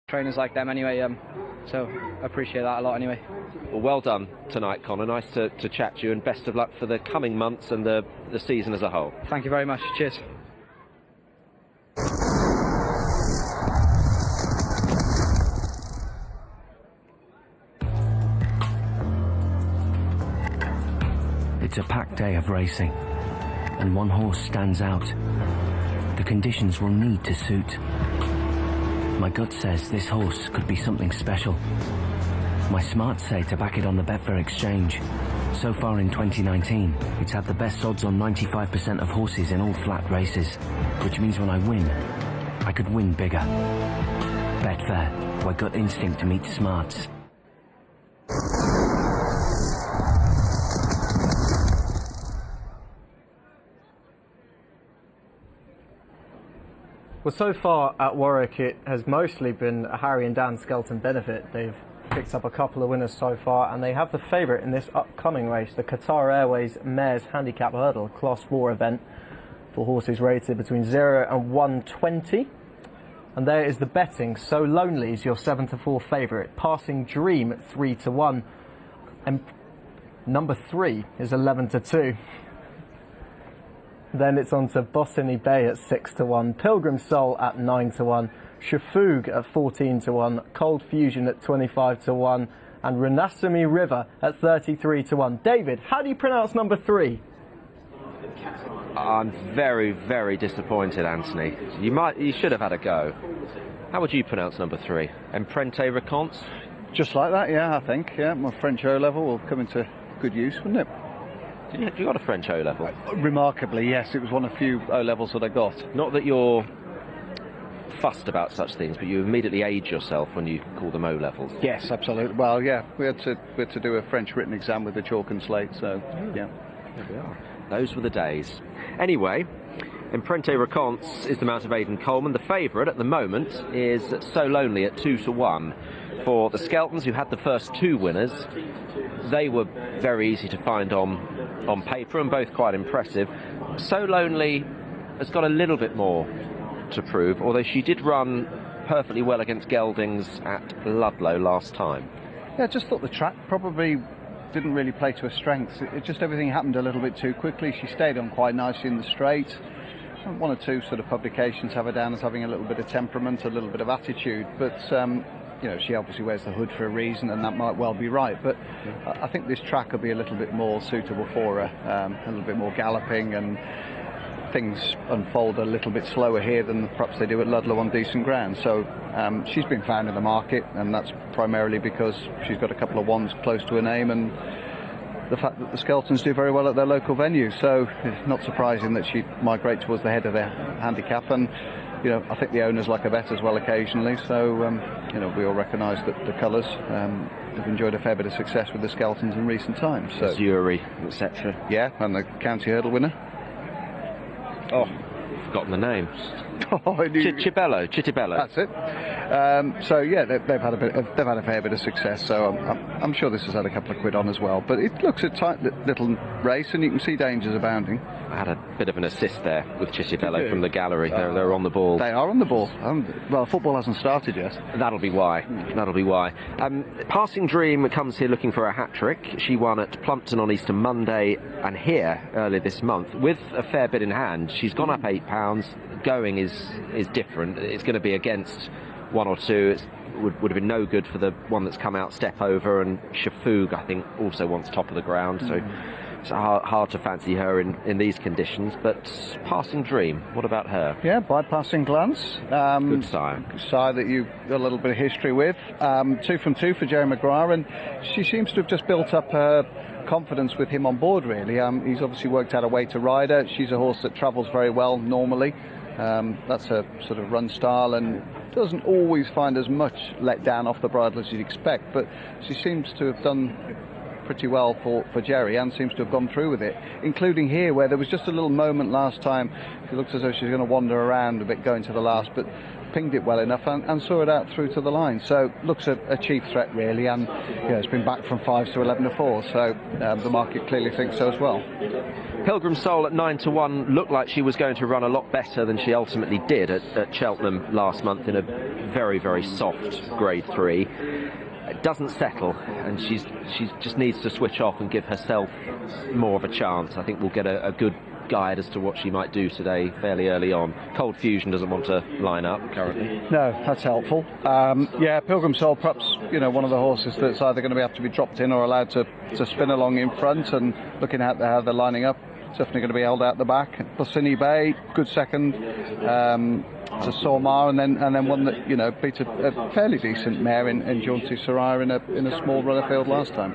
trainers like them anyway, so I appreciate that a lot anyway. Well done tonight, Connor. Nice to chat to you, and best of luck for the coming months and the season as a whole. Thank you very much. Cheers. It's a packed day of racing, and one horse stands out. The conditions will need to suit. My gut says this horse could be something special. My smarts say to back it on the Betfair exchange. So far in 2019, it's had the best odds on 95% of horses in all flat races, which means when I win, I could win bigger. Betfair, where gut instinct meets smarts. Well, so far at Warwick, it has mostly been a Harry and Dan Skelton benefit. They've picked up a couple of winners so far, and they have the favourite in this upcoming race, the Qatar Airways Mares Handicap Hurdle, Class 4 event for horses rated between 0 and 120. And there is the betting. So Lonely is your 7-4 favourite, Passing Dream at 3-1, and number 3 is 11-2. Then it's on to Bossini Bay at 6-1, Pilgrim Soul at 9-1, Shufoog at 14-1, Cold Fusion at 25-1, and Renasimi River at 33-1. David, how do you pronounce number 3? I'm very, very disappointed, Anthony. You should have had a go. How would you pronounce number 3? Emprunte Raconte? Just like that, yeah, I think. Yeah, my French O level will come into good use, wouldn't it? You got a French O level? Remarkably, yes. It was one of the few O levels that I got. Not that you're fussed about such things, but you immediately age yourself when you call them O levels. Yes, absolutely. Well, yeah, we had to do a French written exam with the chalk and slate, so yeah. There we are. Those were the days. Anyway, Emprunte Raconte is the Mount of Aidan Coleman. The favourite at the moment is So Lonely at 2-1. For the Skeltons, who had the first 2 winners, they were very easy to find on paper and both quite impressive. So Lonely has got a little bit more to prove, although she did run perfectly well against Geldings at Ludlow last time. Yeah, I just thought the track probably didn't really play to her strengths. It just everything happened a little bit too quickly. She stayed on quite nicely in the straight. One or two sort of publications have her down as having a little bit of temperament, a little bit of attitude, but you know, she obviously wears the hood for a reason, and that might well be right. But I think this track will be a little bit more suitable for her, a little bit more galloping, and things unfold a little bit slower here than perhaps they do at Ludlow on decent ground. So she's been found in the market, and that's primarily because she's got a couple of ones close to her name, and the fact that the Skeltons do very well at their local venue. So it's not surprising that she'd migrate towards the head of their handicap. And you know, I think the owners like a bet as well occasionally, so you know, we all recognise that the colours have enjoyed a fair bit of success with the Skeltons in recent times. So Zuri, etc. Yeah, and the county hurdle winner. Oh, I've forgotten the name. Chitibello. That's it. So yeah, they've had a fair bit of success. So I'm sure this has had a couple of quid on as well. But it looks a tight little race, and you can see dangers abounding. I had a bit of an assist there with Chitibello from the gallery. They're on the ball. They are on the ball. Well, football hasn't started yet. That'll be why. Passing Dream comes here looking for a hat-trick. She won at Plumpton on Easter Monday and here earlier this month with a fair bit in hand. She's gone up £8. Going is different. It's going to be against 1 or 2. It would have been no good for the one that's come out step over, and Shufoog, I think, also wants top of the ground, so it's hard to fancy her in these conditions. But Passing Dream, what about her? Yeah, bypassing glance. Good sire. Sire that you've got a little bit of history with. 2 from 2 for Jerry Maguire, and she seems to have just built up her confidence with him on board, really. He's obviously worked out a way to ride her. She's a horse that travels very well normally. That's her sort of run style, and doesn't always find as much let down off the bridle as you'd expect, but she seems to have done pretty well for Jerry, and seems to have gone through with it, including here where there was just a little moment last time. It looks as though she's going to wander around a bit going to the last, but pinged it well enough and saw it out through to the line. So looks a chief threat really, and it's been back from 5 to 11 to 4. So the market clearly thinks so as well. Pilgrim Soul at 9 to 1 looked like she was going to run a lot better than she ultimately did at Cheltenham last month in a very, very soft Grade 3. It doesn't settle, and she just needs to switch off and give herself more of a chance. I think we'll get a good guide as to what she might do today fairly early on. Cold Fusion doesn't want to line up currently. No, that's helpful. Pilgrim Soul, perhaps one of the horses that's either going to have to be dropped in or allowed to spin along in front, and looking at how they're lining up, definitely going to be held out the back. Bosini Bay, good second to Sormar, and then one that beat a fairly decent mare in Jaunty Soraya in a small runner field last time.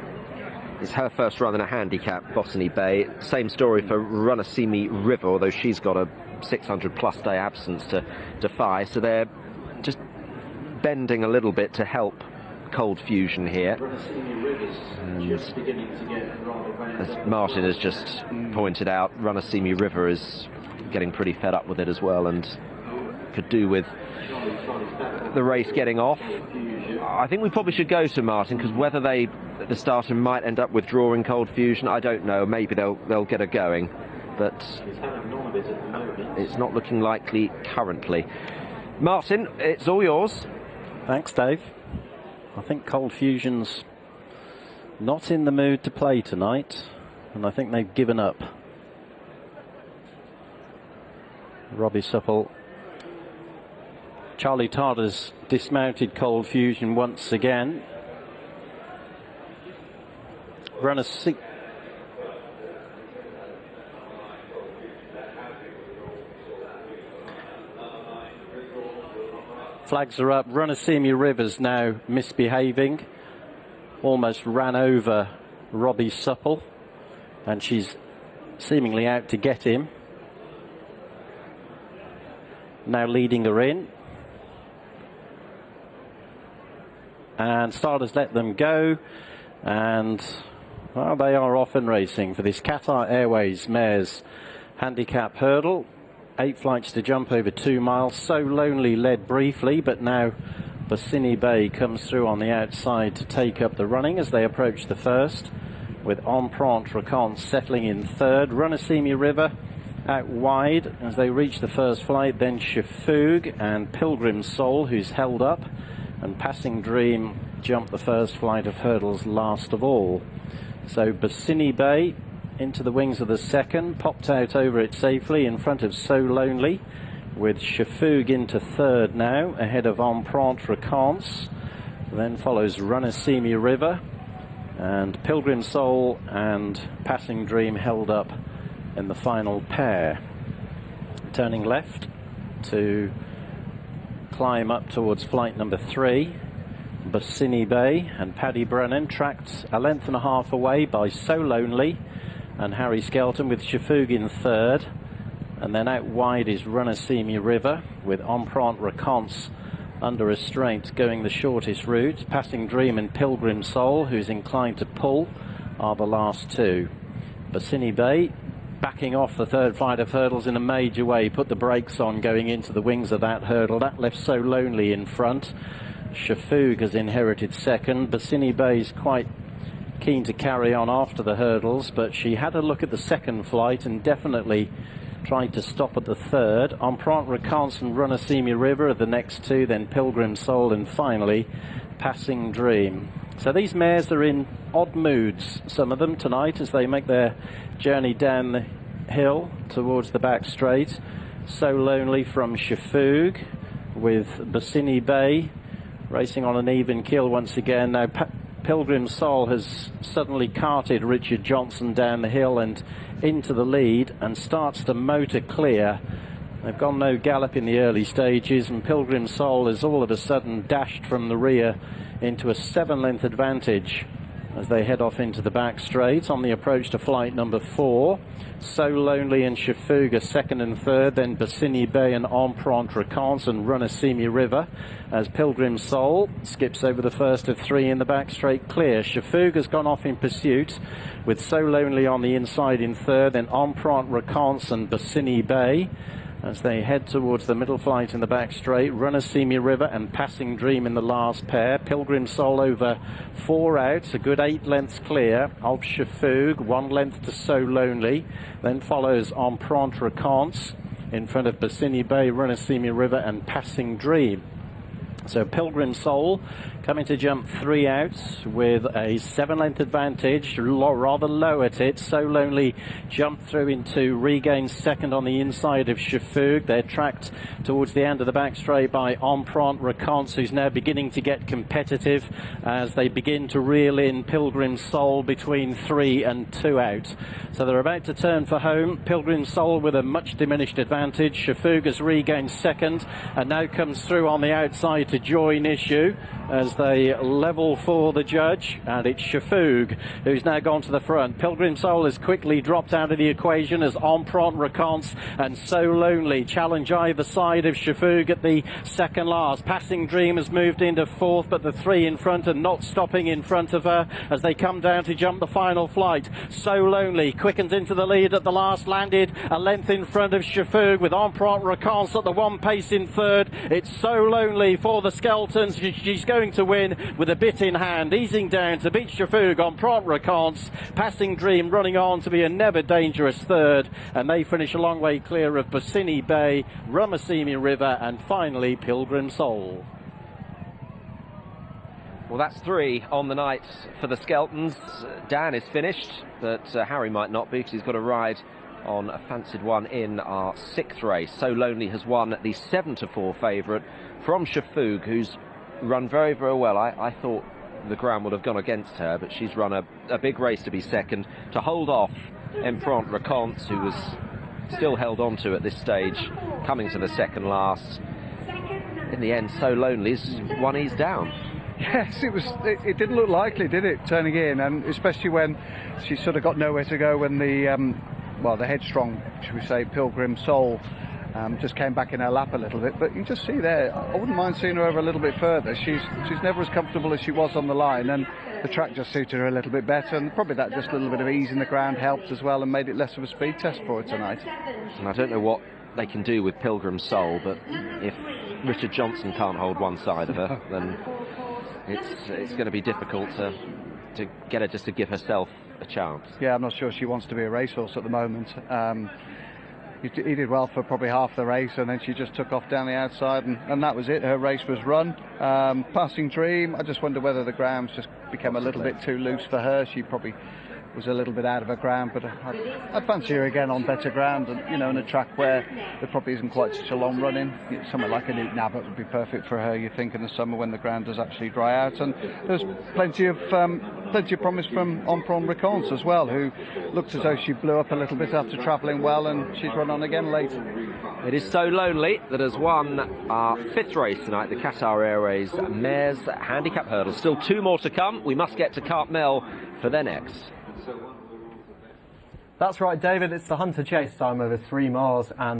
It's her first run in a handicap, Bosini Bay. Same story for Runnasimi River, although she's got a 600 plus day absence to defy, so they're just bending a little bit to help Cold Fusion here. And as Martin has just pointed out, Runnasimi River is getting pretty fed up with it as well, and could do with the race getting off. I think we probably should go to Martin, because whether they at the starter might end up withdrawing Cold Fusion, I don't know. Maybe they'll get her going, but it's not looking likely currently. Martin, it's all yours. Thanks, Dave. I think Cold Fusion's not in the mood to play tonight, and I think they've given up. Robbie Supple. Charlie Tarter's dismounted Cold Fusion once again. Runner flags are up. Runnasimi River's now misbehaving. Almost ran over Robbie Supple, and she's seemingly out to get him. Now leading her in. And starters let them go, and well, they are off and racing for this Qatar Airways Mares Handicap Hurdle. 8 flights to jump over 2 miles. So Lonely led briefly, but now Bosini Bay comes through on the outside to take up the running as they approach the first, with Empreinte Raconte settling in third. Runnasimi River out wide as they reach the first flight, then Shufoog and Pilgrim Soul, who's held up, and Passing Dream jumped the first flight of hurdles last of all. So Bosini Bay into the wings of the second, popped out over it safely in front of So Lonely, with Shufoog into third now, ahead of Empreinte Raconte. Then follows Runnasimi River, and Pilgrim Soul and Passing Dream held up in the final pair. Turning left to climb up towards flight number 3, Bosini Bay and Paddy Brennan, tracked a length and a half away by So Lonely and Harry Skelton, with Shufoog in third. And then out wide is Runnasimi River, with Empreinte Raconte under restraint going the shortest route. Passing Dream and Pilgrim Soul, who's inclined to pull, are the last two. Bosini Bay backing off the third flight of hurdles in a major way, put the brakes on going into the wings of that hurdle. That left So Lonely in front. Shufoog has inherited second. Bosini Bay's quite keen to carry on after the hurdles, but she had a look at the second flight and definitely tried to stop at the third. Empreinte Raconte and Runnasimi River are the next two, then Pilgrim Soul, and finally Passing Dream. So these mares are in odd moods, some of them, tonight as they make their journey down the hill towards the back straight. So Lonely from Shufoog, with Bosini Bay racing on an even keel once again. Now Pilgrim Soul has suddenly carted Richard Johnson down the hill and into the lead and starts to motor clear. They've gone no gallop in the early stages, and Pilgrim Soul has all of a sudden dashed from the rear into a 7-length advantage as they head off into the back straight on the approach to flight number 4. So Lonely and Shufoog are second and third, then Bosini Bay and Empreinte Raconte and Runnasimi River, as Pilgrim Soul skips over the first of 3 in the back straight clear. Shufoog has gone off in pursuit, with So Lonely on the inside in third, then Empreinte Raconte and Bosini Bay. as they head towards the middle flight in the back straight. Runner Semi River and Passing Dream in the last pair. Pilgrim Soul over 4 outs, a good 8 lengths clear of Shufoog, 1 length to So Lonely. Then follows Empreinte Raconte in front of Bassini Bay, Runner Semi River and Passing Dream. So Pilgrim Soul coming to jump 3 outs with a 7-length advantage, rather low at it. So Lonely jumped through into regain second on the inside of Shufoog. They're tracked towards the end of the back straight by Empreinte Raconte, who's now beginning to get competitive as they begin to reel in Pilgrim Soul between 3 and 2 out. So they're about to turn for home. Pilgrim Soul with a much diminished advantage. Shufoog has regained second and now comes through on the outside to join issue as they level for the judge, and it's Shufoog who's now gone to the front. Pilgrim Soul has quickly dropped out of the equation as Empreinte Raconte and So Lonely challenge either side of Shufoog at the second last. Passing Dream has moved into fourth, but the 3 in front are not stopping in front of her as they come down to jump the final flight. So Lonely quickens into the lead at the last, landed a length in front of Shufoog with Empreinte Raconte at the 1 pace in third. It's So Lonely for the Skeltons. She's going to win with a bit in hand, easing down to beat Shufoog on Empreinte Raconte. Passing Dream running on to be a never dangerous third, and they finish a long way clear of Bassini Bay, Semi River and finally Pilgrim Soul. Well, that's 3 on the night for the Skeltons. Dan is finished, but Harry might not be because he's got a ride on a fancied one in our 6th race. So Lonely has won the 7-4 favourite from Shufoog, who's run very, very well. I thought the ground would have gone against her, but she's run a big race to be second, to hold off Empreinte Raconte, who was still held on to at this stage, coming to the second last. In the end, So Lonely's 1 ease down. Yes, it didn't look likely, did it, turning in, and especially when she sort of got nowhere to go when the headstrong, should we say, Pilgrim Soul just came back in her lap a little bit. But you just see there, I wouldn't mind seeing her over a little bit further. She's never as comfortable as she was on the line, and the track just suited her a little bit better, and probably that just a little bit of ease in the ground helped as well and made it less of a speed test for her tonight. And I don't know what they can do with Pilgrim Soul, but if Richard Johnson can't hold one side of her, then it's going to be difficult to get her just to give herself a chance. Yeah, I'm not sure she wants to be a racehorse at the moment. He did well for probably half the race, and then she just took off down the outside, and that was it. Her race was run. Passing Dream, I just wonder whether the grounds just became a little bit too loose for her. She probably was a little bit out of her ground, but I'd fancy her again on better ground, and in a track where there probably isn't quite such a long run in. Somewhere like a Newton Abbot would be perfect for her, you think, in the summer when the ground does actually dry out. And there's plenty of promise from Empreinte Raconte as well, who looked as though she blew up a little bit after travelling well, and she's run on again late. It is So Lonely that has won our 5th race tonight, the Qatar Airways Mares Handicap Hurdle. Still 2 more to come. We must get to Cartmel for their next. That's right, David. It's the Hunter Chase time over 3 miles and